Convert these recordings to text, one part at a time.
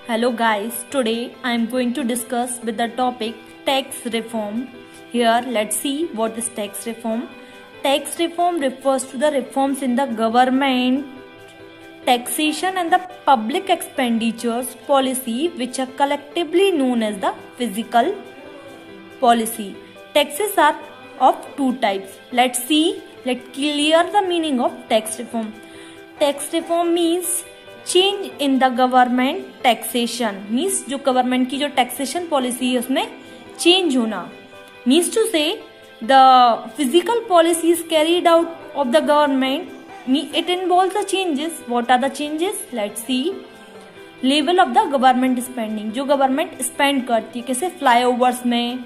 Hello guys, today I am going to discuss with the topic tax reform. Here let's see what is tax reform. Tax reform refers to the reforms in the government, taxation and the public expenditures policy which are collectively known as the fiscal policy. Taxes are of two types. Let's clear the meaning of tax reform. Tax reform means change in the government taxation means जो government की जो taxation policy है उसमें change होना means to say the physical policy is carried out of the government it involves the changes. What are the changes? Let's see. Level of the government spending, जो government spend करती है कैसे flyovers में,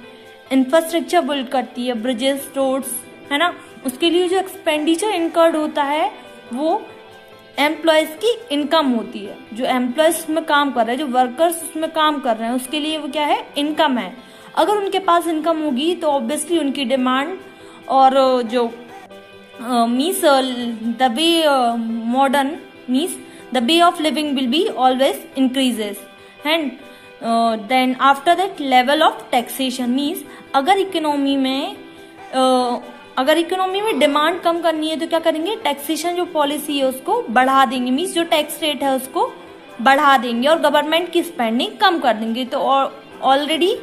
infrastructure build करती है, bridges, roads, है ना, उसके लिए जो एक्सपेंडिचर इनकर्ड होता है वो एम्प्लॉयज की इनकम होती है. जो एम्प्लॉयज उसमें काम कर रहे हैं, जो वर्कर्स उसमें काम कर रहे हैं, उसके लिए वो क्या है? इनकम है. अगर उनके पास इनकम होगी तो ऑब्वियसली उनकी डिमांड और जो means the way modern means the way of living will be always increases. And then after that level of taxation means अगर इकोनॉमी में डिमांड कम करनी है तो क्या करेंगे? टैक्सेशन जो पॉलिसी है उसको बढ़ा देंगे, मीन्स जो टैक्स रेट है उसको बढ़ा देंगे और गवर्नमेंट की स्पेंडिंग कम कर देंगे. तो ऑलरेडी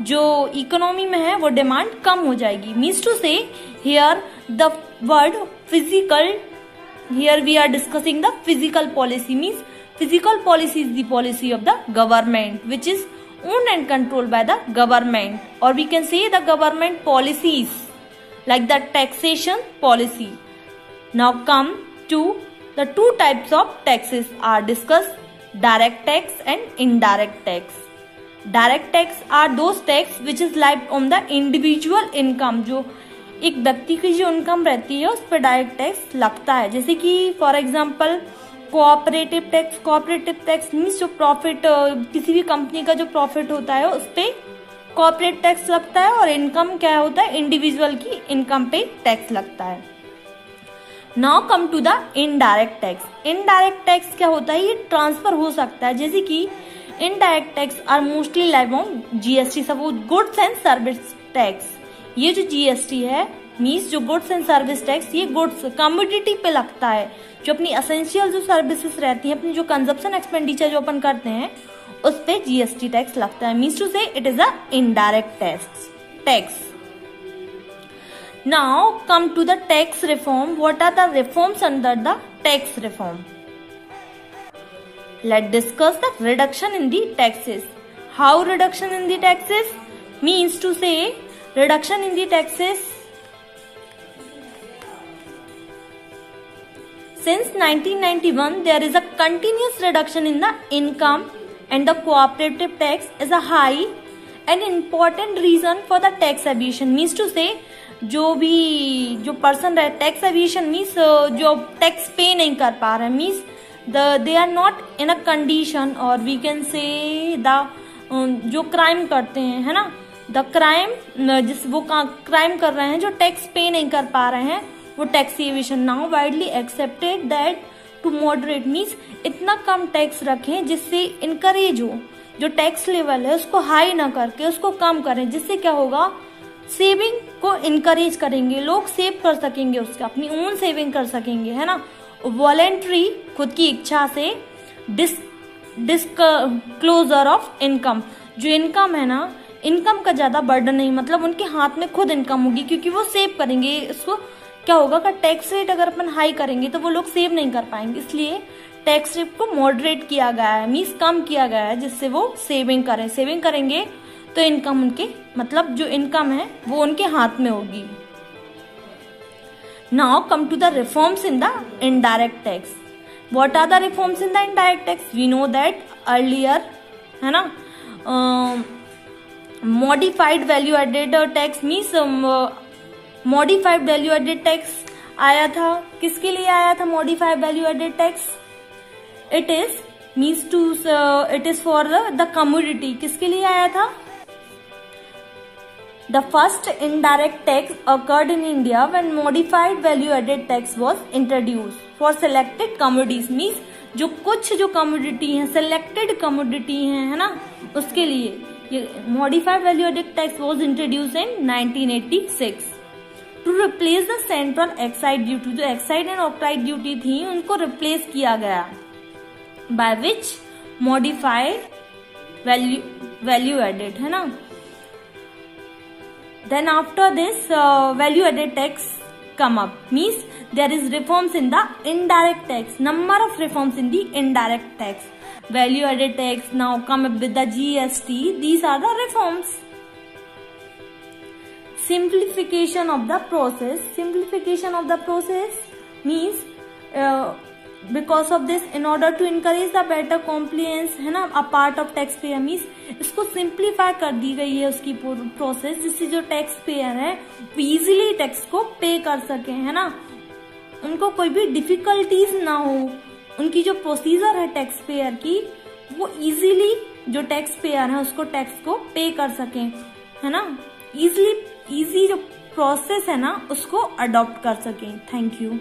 जो इकोनॉमी में है वो डिमांड कम हो जाएगी. Means to say here the word physical, here we are discussing the physical policy. Means physical policy is the policy of the government which is owned and controlled by the government, or we can say the government policies like the taxation policy. Now come to the two types of taxes are discussed: direct tax and indirect tax. Direct tax are those tax which is levied on the individual income. जो एक व्यक्ति की जो income रहती है उस पर direct tax लगता है. जैसे कि for example cooperative tax. Cooperative tax means जो प्रॉफिट, किसी भी कंपनी का जो प्रॉफिट होता है उस पे कॉर्पोरेट टैक्स लगता है. और इनकम क्या होता है? इंडिविजुअल की इनकम पे टैक्स लगता है. Now come to the indirect tax. Indirect tax क्या होता है? ये ट्रांसफर हो सकता है. जैसे कि indirect tax are mostly live on GST. Suppose goods and service tax. ये जो जीएसटी है मीन्स जो गुड्स एंड सर्विस टैक्स, ये गुड्स कमोडिटी पे लगता है. जो अपनी असेंशियल जो सर्विसेज रहती हैं, अपनी जो कंजप्शन एक्सपेंडिचर जो अपन करते हैं उस पे जीएसटी टैक्स लगता है. Means to say it is a indirect tax. Now come to the tax reform. What are the reforms under the tax reform? Let discuss the reduction in the taxes. How reduction in the taxes? Means to say reduction in the taxes since 1991 there is a continuous reduction in the income and the cooperative tax is a high and important reason for the tax evasion. Means to say जो person रहे tax aviation means जो tax pay नहीं कर पा रहे, means they are not in a condition, और we can say the जो crime करते हैं, है ना, द क्राइम वो क्राइम कर रहे हैं जो टैक्स पे नहीं कर पा रहे हैं, वो tax aviation. Now widely accepted that to moderate means इतना कम टैक्स रखें जिससे इनकरेज हो, जो टैक्स लेवल है उसको हाई ना करके उसको कम करें. जिससे क्या होगा? सेविंग को इनकरेज करेंगे, लोग सेव कर सकेंगे, उसका अपनी ओन सेविंग कर सकेंगे, है ना. वॉलेंट्री खुद की इच्छा से डिस्क्लोजर ऑफ इनकम. जो इनकम है ना, इनकम का ज्यादा बर्डन नहीं, मतलब उनके हाथ में खुद इनकम होगी क्योंकि वो सेव करेंगे. इसको क्या होगा कि टैक्स रेट अगर अपन हाई करेंगे तो वो लोग सेव नहीं कर पाएंगे. इसलिए टैक्स रेट को मॉडरेट किया गया है, मीन्स कम किया गया है, जिससे वो सेविंग करें. सेविंग करेंगे तो इनकम उनके, मतलब जो इनकम है वो उनके हाथ में होगी. Now come to the reforms in the indirect tax. What are the reforms in the indirect tax? We know that earlier, है ना, modified value added tax means modified value added tax आया था. किसके लिए आया था modified value added tax? It is for the commodity. किसके लिए आया था? The first indirect tax occurred in India when modified value added tax was introduced for selected commodities. Means जो कुछ जो कमोडिटी है, सिलेक्टेड कमोडिटी है ना, उसके लिए ये modified value added tax was introduce in 1986 to replace the central excise duty. जो एक्साइड एंड ऑक्साइड ड्यूटी थी उनको रिप्लेस किया गया by which modified value added, है ना। Then after this value added tax come up, means there is reforms in the indirect tax, number of reforms in the indirect tax. Value added tax now come up with the GST. These are the reforms. Simplification of the process. Simplification of the process means because of this, in order to encourage the better compliance, है ना, a part of tax payer means इसको simplify कर दी गई है उसकी process, जिससे जो tax payer है वो इजीली टैक्स को पे कर सके, है ना, उनको कोई भी डिफिकल्टीज ना हो, उनकी जो प्रोसीजर है टैक्स पेयर की वो इजीली जो टैक्स पेयर है उसको टैक्स को पे कर सके, है ना, इजी जो प्रोसेस है ना उसको अडॉप्ट कर सके। Thank you.